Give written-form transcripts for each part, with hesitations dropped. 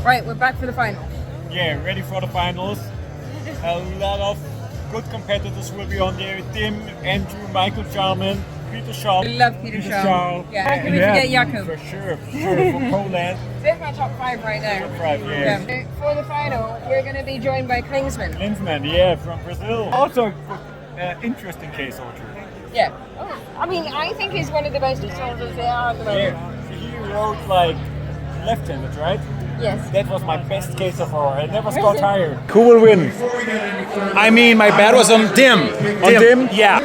Right, we're back for the final. Yeah, ready for the finals. A lot of good competitors will be on there. Tim, Andrew, Michael Jarman, Peter Shaw. We love Peter Shaw. Yeah, how can we forget Jakub? For sure, for Poland. They're my top 5 right now. Top 5, yeah. For the final, we're going to be joined by Klinsmann. Klinsmann, yeah, from Brazil. Also, interesting case, Audrey. Yeah. I mean, I think he's one of the best soldiers there are at the moment. Yeah, he rode like left-handed, right? Yes. That was my best case of all. I never scored higher. Who will win? I mean, my bet was on Dim. On Dim? Yeah.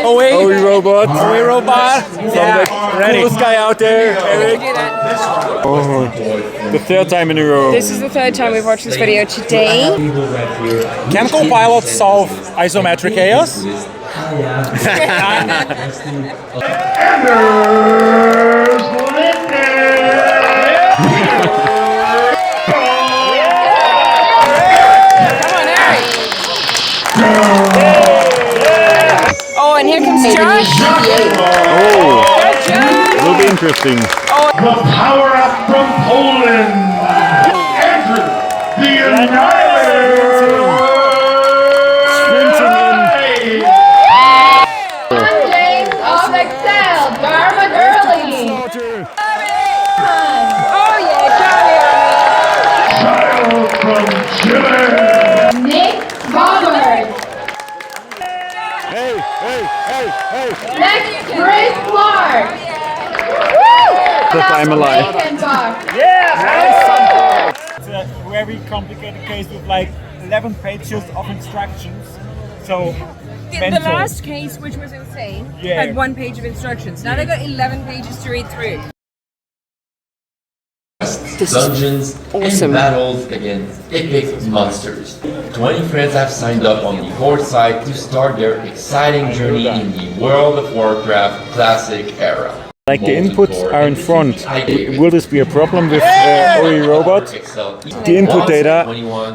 OE Robot. OE Robot. Yeah. Ready. Coolest guy out there, Eric. Do that. Oh, the third time in a row. This is the third time we've watched this video today. Can co-pilots solve isometric chaos? Oh, and here comes Josh. Oh, will be interesting. The power up from Poland, Andrew, the Annihilator. James of Excel, Dharma Gurley. Oh yeah, Child from Chile. Nick Robert. Hey. Next, Chris Clark. I'm alive. Yeah. It's a very complicated case with like 11 pages of instructions. So, The mental. last case, which was insane, Yeah. had 1 page of instructions. Now they got 11 pages to read through. Dungeons and battles against epic monsters. 20 friends have signed up on the Horde site to start their exciting journey in the World of Warcraft Classic era. Like the inputs are in front. Will this be a problem with OE Robot? The input data.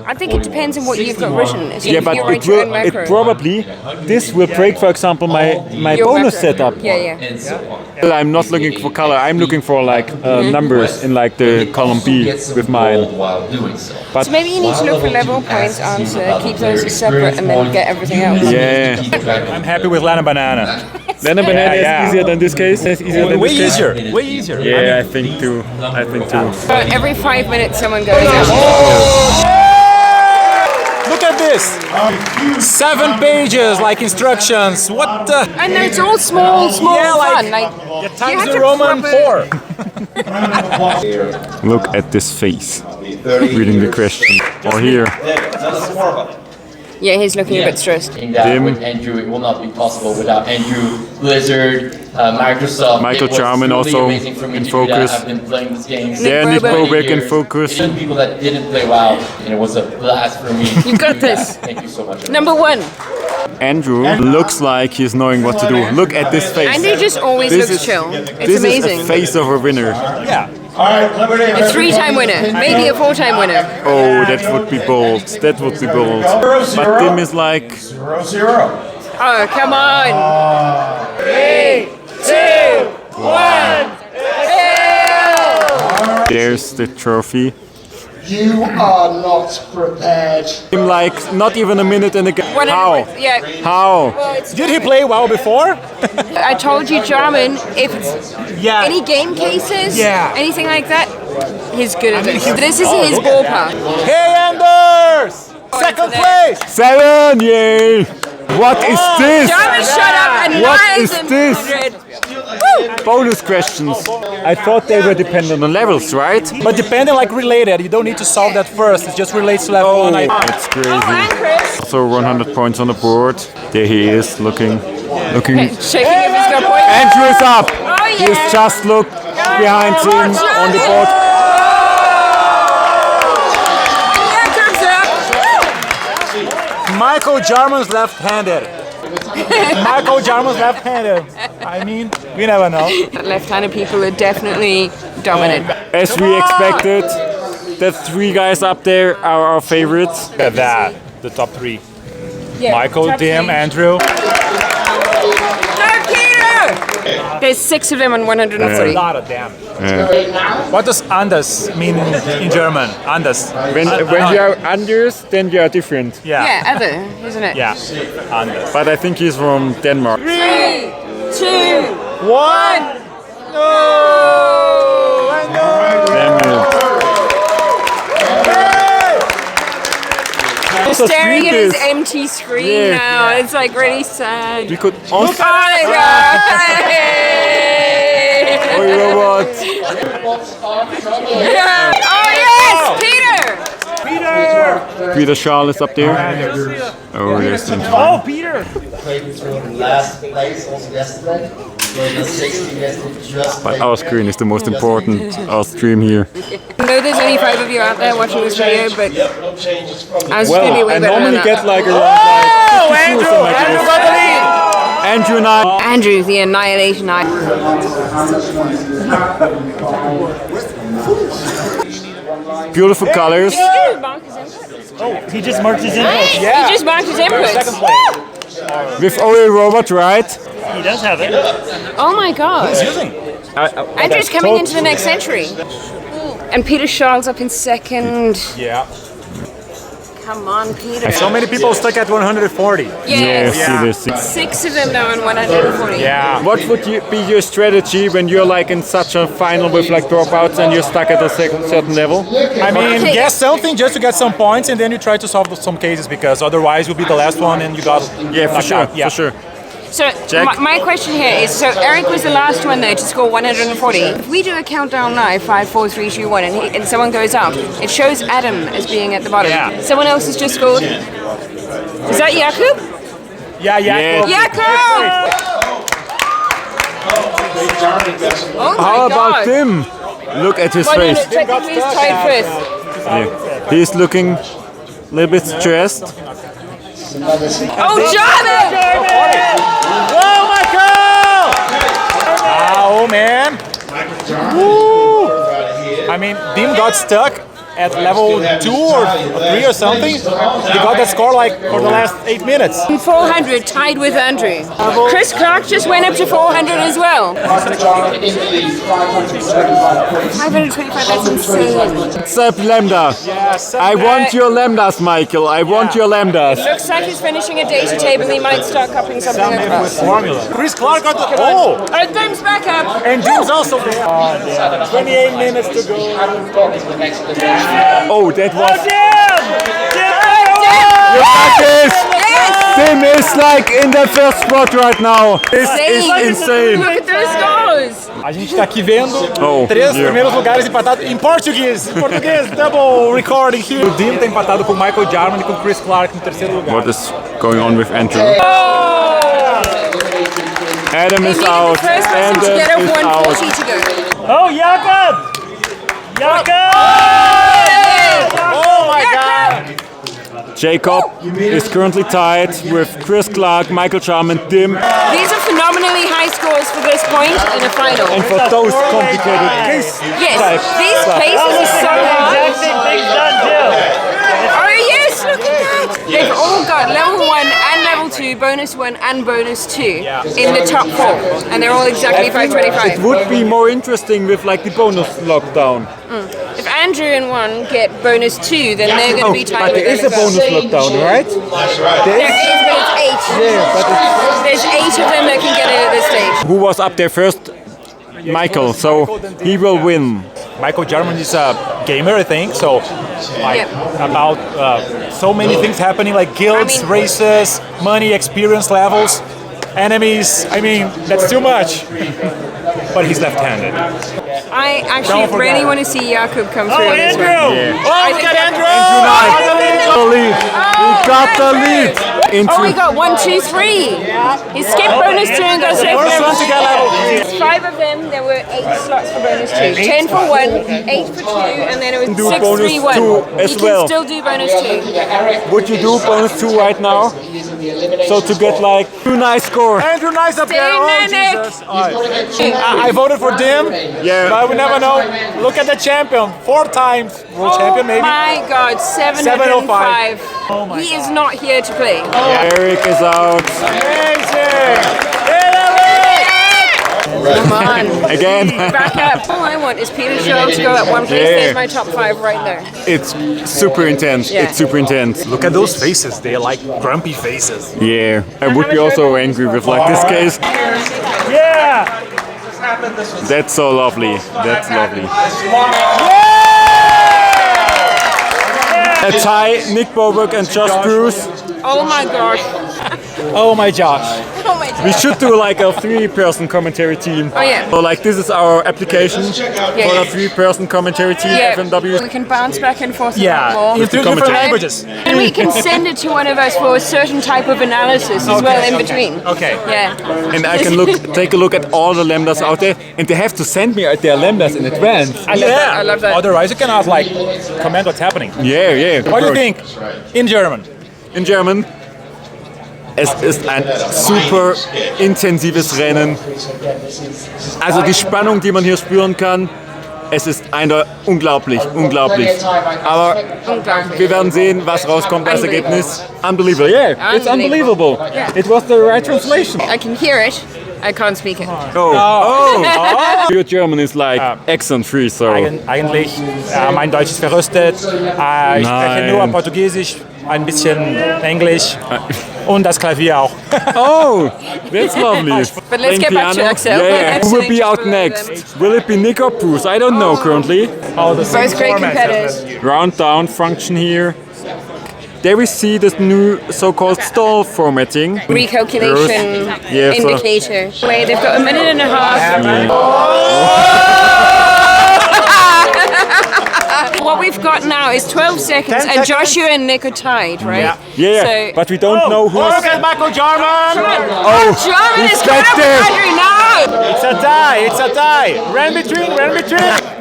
I think it depends on what you've got written. So Yeah, if but you write your own it macro. probably this will break, for example, my Your bonus macro. setup. Yeah. And so on. Well, I'm not looking for color. I'm looking for like numbers in like the column B with mine. While doing so. But So maybe you need to look for level points, answer, keep those as separate, and then get everything else. yeah, I'm happy with Lana Banana. then a banana is easier than this case. It's easier than Way this case. easier. Way easier. Yeah, I think too. But every 5 minutes someone goes out. Look at this. 7 pages, like instructions. What the? And it's all small Yeah, fun. like You times have the to Roman proper- 4. Look at this face. Reading the question. Or here. Yeah, he's looking a bit stressed. In that Dim. with Andrew, it will not be possible without Andrew, Blizzard, Microsoft. Michael It was Jarman truly also amazing for me in to do that. focus. I've been playing this game. Yeah, Nick Brobeck. Brobeck in focus. Even people that didn't play WoW, and it was a blast for me. You got this. Thank you so much. Number 1. Andrew looks like he's knowing what to do. Look at this face. Andy just always This looks is- chill. It's This amazing. is a face of a winner. Yeah. A 3-time winner, maybe a 4-time winner. Oh, that would be bold. That would be bold. But Tim is like, 0-0. Oh, come on. 3, 2, 1. there's the trophy. You are not prepared. Tim like, not even a minute in the game. How? Yeah. How? Well, it's Did he play WoW before? I told you, Jarman, if it's Yeah. any game cases, Yeah. anything like that, he's good at this. This is his ballpark. Hey, Anders! Second place! 7, yay! What is this? Jarman, shut up and What nice is and this? 100. Bonus questions. I thought they were dependent on levels, right? But depending, like related, you don't need to solve that first. It just relates to level 1. It's crazy. Oh, and Chris. Also 100 points on the board. There he is, looking. Shaking if he's got points. Andrew is up. Oh, yeah. He's just looked behind him Watch out. on the board. Yeah, comes up. Michael Jarman's left-handed. Michael Jarman's left-handed. I mean, we never know. Left-handed people are definitely dominant. As we expected, the 3 guys up there are our favorites. Look at that. The top 3. Yeah, Michael, top Dim, three. Andrew. No, Peter! There's 6 of them on 140. A lot of them. What does anders mean in German? Anders. When you are Anders, then you are different. Yeah, other, isn't it? Yeah. Anders. But I think he's from Denmark. 3, 2, 1. No! Damn it. Staring at sweet his this. empty screen Yeah. now. It's like really sad. We could Oh also. my god! Oh, you know what? Yeah. Oh yes, Peter! Peter Charles is up there. Oh, yes. Oh, Peter! Last place also yesterday. But our screen is the most important. Our stream here. I know there's only 5 of you out there watching this video, but I was going to be way I better normally than get that. like around like 52 or something like this. Andrew and I. Andrew, the Annihilation Eye. Beautiful colors. He just marked his input. He just marked his inputs. With Ori Robot, right? He does have it. Oh my god. Using. Andrew's coming into the next century. And Peter Charles up in second. Yeah. Come on, Peter. So many people stuck at 140. Yes. See this. 6 of them now on 140. Yeah. What would be your strategy when you're like in such a final with like dropouts and you're stuck at a certain level? I mean, Okay. guess something just to get some points, and then you try to solve some cases because otherwise you'll be the last one and you got Yeah, for knocked sure. out. Yeah. For sure. So Jack? my question here is, so Eric was the last one though to score 140. If we do a countdown now, 5, 4, 3, 2, 1, and someone goes out, it shows Adam as being at the bottom. Yeah. Someone else has just scored. Is that Jakub? Yeah, yeah. Jakub! Oh my How God. about Tim? Look at his Well, no, face. technically he's tied first. Yeah. He's looking a little bit stressed. Oh, Jordan! Oh my god! Oh man! Woo! I mean, Dim got stuck at level 2 or 3 or something. He got that score like for the last 8 minutes. 400, tied with Andrew. Chris Clark just went up to 400 as well. 525, that's insane. Except Lambda. I want your Lambdas, Michael. I want your Lambdas. Looks like he's finishing a data table. He might start copying something across. Formula. Chris Clark got the. Oh! And Dim's back up. And Jim's also there. 28 minutes to go. Oh, that was. Dim! You got this! Yes! Tim is like in the first spot right now. This is Insane. insane. Look at those scores. A gente tá aqui vendo Oh, 3 yeah. primeiros lugares empatados em português. Em português, double recording here. O Dim tá empatado com o Michael Jarman e com o Chris Clark no terceiro lugar. What is going on with Andrew? Oh! Adam They is needed out. the first person to Adam get up is 140 out. to go. Oh, Jakob! Jakob! Oh my god! Jacob is currently tied with Chris Clark, Michael Jarman, Tim, These are phenomenally high scores for this point in a final. and for those complicated cases. Yes, these cases are so hard. Oh yes, look at that! They've all got level 1 and level 2, bonus 1 and bonus 2 in the top 4. And they're all exactly It 525. would be more interesting with like the bonus lockdown. If Andrew and 1 get bonus 2, then they're going to be tied But with there is a bonus lockdown, right? There is, but it's 8. Yeah, but There's 8 of them that can get it at this stage. who was up there first? Michael, so he will win. Michael Jarman is a gamer, I think, so like about so many things happening like guilds, I mean- races, money, experience levels, enemies. I mean, that's too much. But he's left-handed. I actually Don't forget. really want to see Jakub come through in this one. Oh, I look think at Andrew! Andrew! The lead. He got the lead. Oh, he got 1, 2, 3. He skipped bonus 2 and got straight for First level one to get level 2. 5 of them, there were 8 slots for bonus 2. 10 for 1, 8 for 2, and then it was Do 6, bonus 3, 1. 2 as You well. can still do bonus 2. Would you do bonus 2 right now? So to get like 2 nice score. Andrew, nice up there. Oh, Dynamic. Jesus. I voted for Dim, Yeah. but we never know. Look at the champion. 4 times world champion, maybe. Oh my god, 705. He is not here to play. Eric is out. Amazing! Come on. Again. Back up. All I want is Peter Shaw to go at one place. Yeah. There's my top 5 right there. It's super intense. Yeah. It's super intense. Look at those faces. They're like grumpy faces. Yeah, I would be also angry with like this case. Yeah! That's so lovely. That's lovely. A tie, Nick Boberg and Josh Bruce. Oh my gosh. Oh my Josh. Oh my god. We should do like a 3-person commentary team. Oh yeah. So like this is our application for a 3-person commentary team, Yeah, FMW. we can bounce back and forth Yeah, more. in different commentary. languages. And we can send it to one of us for a certain type of analysis as well in between. Okay. Yeah. And I can take a look at all the lambdas out there, and they have to send me their lambdas in advance. I love that. I love that. Otherwise, you cannot like comment what's happening. Yeah, yeah. What do you think? In German. In German. Es ist ein super intensives Rennen. Also die Spannung, die man hier spüren kann, es ist unglaublich, unglaublich. Aber wir werden sehen, was rauskommt als Ergebnis. Unbelievable, yeah, it's unbelievable. Yeah. It was the right translation. I can hear it. I can't speak it. Oh. Your German is like accent free, so. Eigentlich, mein Deutsch ist verrostet. Ich spreche nur Portugiesisch, ein bisschen Englisch und das Klavier auch. Oh, that's lovely. But let's get back to Piano. Excel. Yeah. Who will be out next? Will it be Nick or Bruce? I don't know currently. Oh, the same Both great format. competitors. Round down function here. There we see this new so-called stall formatting. Recalculation Yeah, so- indicator. Wait, they've got a minute and a half. What we've got now is 12 seconds, 10 and seconds. Joshua and Nick are tied, right? Yeah, So, but we don't know who's. Look at Michael Jarman! Oh, Jarman is coming up respected. with Andrew now! It's a tie, it's a tie. Ran between.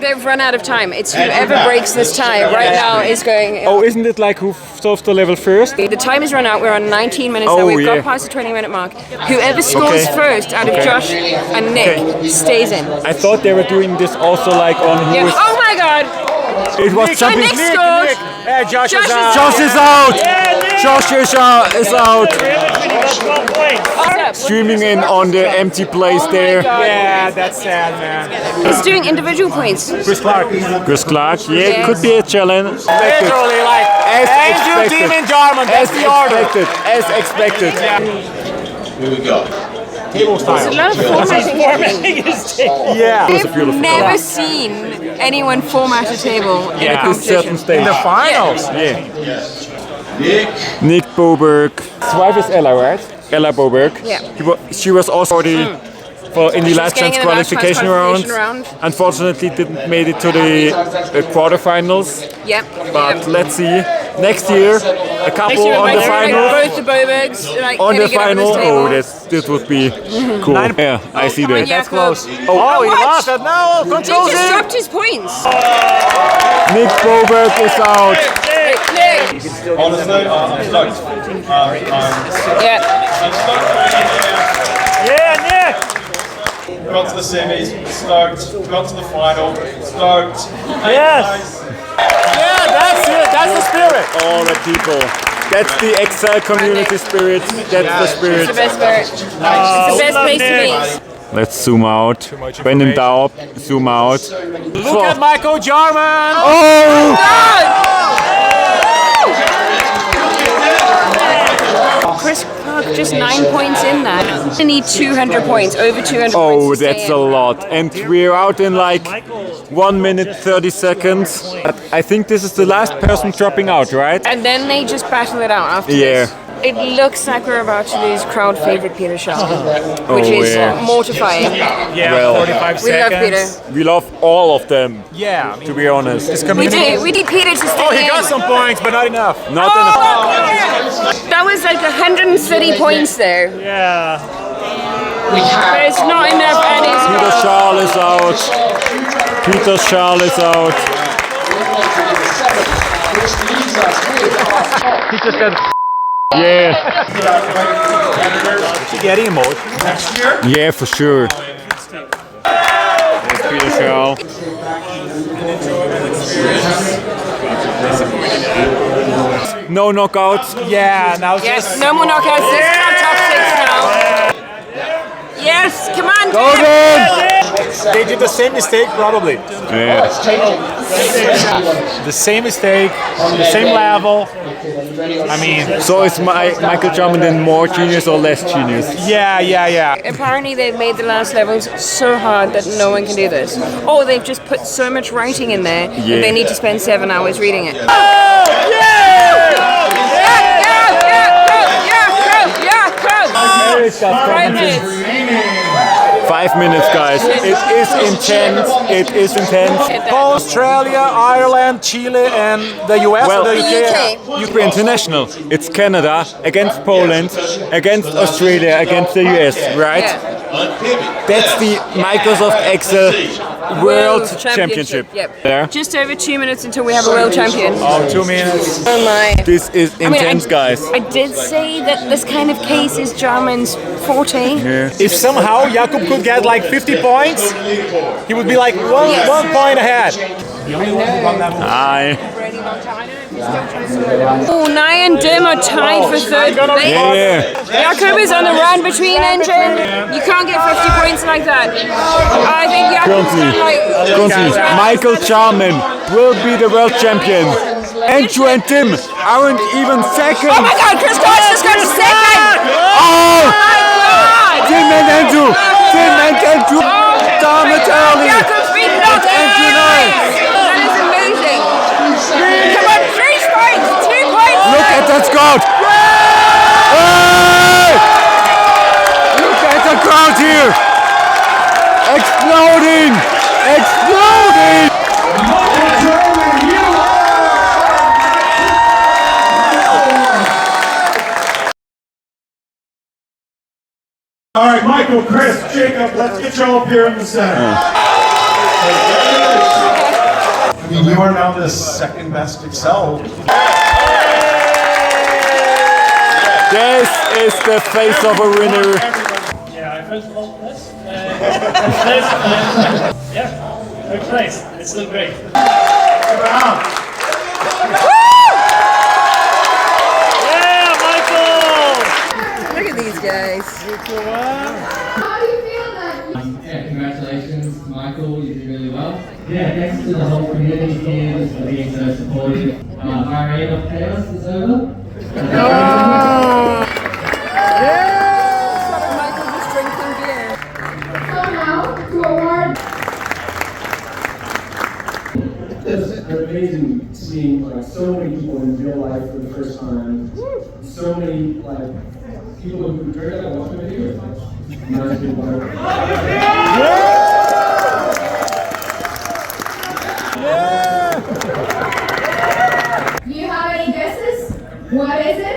They've run out of time. It's whoever breaks this tie right now is going. Oh, isn't it like who solves the level first? The time has run out. We're on 19 minutes Oh, now. We've yeah. got past the 20-minute mark. Whoever scores Okay. first out of Josh and Nick stays in. I thought they were doing this also like on who Yeah. is. Oh my god! It was And jumping. Nick scored! Josh Josh is is out. Josh is out! Josh is out! Awesome. Streaming in on the empty place Oh my there. God. Yeah, that's sad, man. He's doing individual points. Chris Clark. Chris Clark, yeah, Yes. could be a challenge. Literally, like, As Andrew expected. Team in Jarman, As that's the order. expected, as expected. Here we go. Table style. A lot of formatting happening. Yeah. I've never seen anyone format a table in a Yeah. At this certain competition. stage. The finals. Yeah. Nick. Nick Boberg. His wife is Ella, right? Ella Boberg. Yeah. She was also already in the last getting chance in the last chance qualification round. round. Unfortunately, didn't made it to the quarterfinals. Yep. But yep. let's see. Next year, a couple Next year, on the final. both the Bobergs, like, On the gonna get up final, this table. oh, that would be cool. Yeah, I see come on, that. yeah. That's close. Oh, he what? lost it. No, He controls just it. dropped his points. Nick Boberg is out. Nick. Honestly, I'm stoked. Yeah. I'm stoked for it. Yeah, Nick. Got to the semis, stoked. Got to the final, stoked. Yes. Yeah, that's it. That's the spirit. All the people. That's the Excel community spirit. That's the It's spirit. the best spirit. It's the best place to be. Let's zoom out. When in doubt, zoom out. Look at Michael Jarman. Chris Clark just 9 points in that. I need 200 points, over 200 Oh, points. to that's stay a in. lot. And we're out in like 1 minute 30 seconds. But I think this is the last person dropping out, right? And then they just battle it out after Yeah. this. It looks like we're about to lose crowd favorite Peter Shaw, which Oh, is yeah. mortifying. Yeah, Well, 45 We love seconds. Peter. We love all of them, Yeah, I mean, to be honest. this We community. do. We need Peter to stay Oh, he in. got some points, but not enough. Not enough. That was like 130 points there. Yeah. But it's not enough, and it's Peter Schal is out. Peter Schal is out. He just got Yeah, getting emotional. yeah, for sure. There's Peter Schal. No knockouts. Yeah, now yes, just no more knockouts. This is our top 6 now. Yes, come on, Go Tim. then! They did the same mistake, probably. Yeah. The same mistake, the same level. I mean, So is Michael Jarman then more genius or less genius? yeah. Apparently they've made the last levels so hard that no one can do this. Or they've just put so much writing in there that they need to spend 7 hours reading it. Right minutes. 5 minutes, guys. It is intense. It is intense. Australia, Ireland, Chile, and the US. Well, and the UK. Super international. It's Canada against Poland, against Australia, against the US, right? Yeah. That's the Microsoft Excel World Championship. Yep. There. Just over 2 minutes until we have a world champion. Oh, 2 minutes. Oh my. This is intense, guys. I did say that this kind of case is Jarman's forte. If somehow Jakub could get like 50 points, he would be like one point ahead. Aye. Oh, Nye and Dim are tied for third place. Yeah. Jakub is on the run between engine. You can't get 50 points like that. I think Jakub's done like... Michael Jarman will be the world champion. Andrew and Tim aren't even second. Oh my God, Chris Cox just got to second! Oh! My God! Tim and Andrew! Damn it early! Jakub's been knocked out! That is amazing! Come on, 3 points! 2 points! Look at that crowd! Hey! Look at the crowd here! Exploding! Exploding! All right, Michael, Chris, Jacob, let's get y'all up here in the center. I mean, you are now the second best Excel. This is the face of a winner. Yeah, first of all, this. Yeah, third place. It's still great. Yeah, Michael! Look at these guys. How do you feel then? Yeah, congratulations, Michael. You did really well. Yeah, thanks to the whole community here just for being so supportive. Our reign of chaos is over. Michael just drinking beer. So now, to award It's amazing seeing like so many people in real life for the first time. So many like people who heard it and watched the video. Nice people. Do you have any guesses? What is it?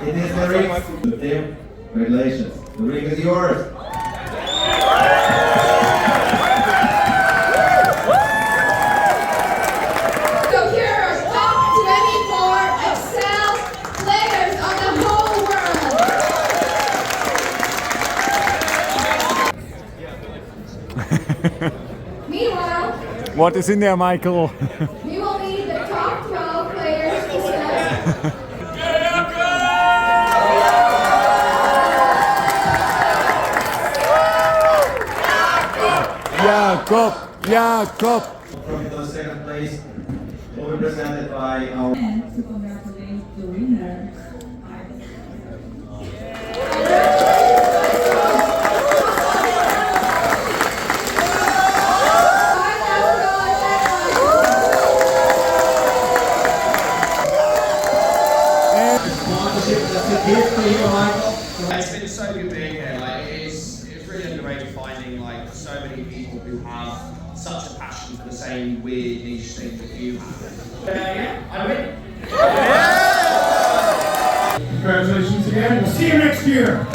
It is the ring. Tim, congratulations. The ring is yours. So here are top 24 Excel players of the whole world. Meanwhile, What is in there, Michael? we will need the top 12 players to select. Jakob. From the second place, will be presented by our To congratulate the winner. It's been so good being here. Like it's really underrated finding like so many people who have such a passion for the same weird niche thing that you have. I win. Congratulations again. We'll see you next year.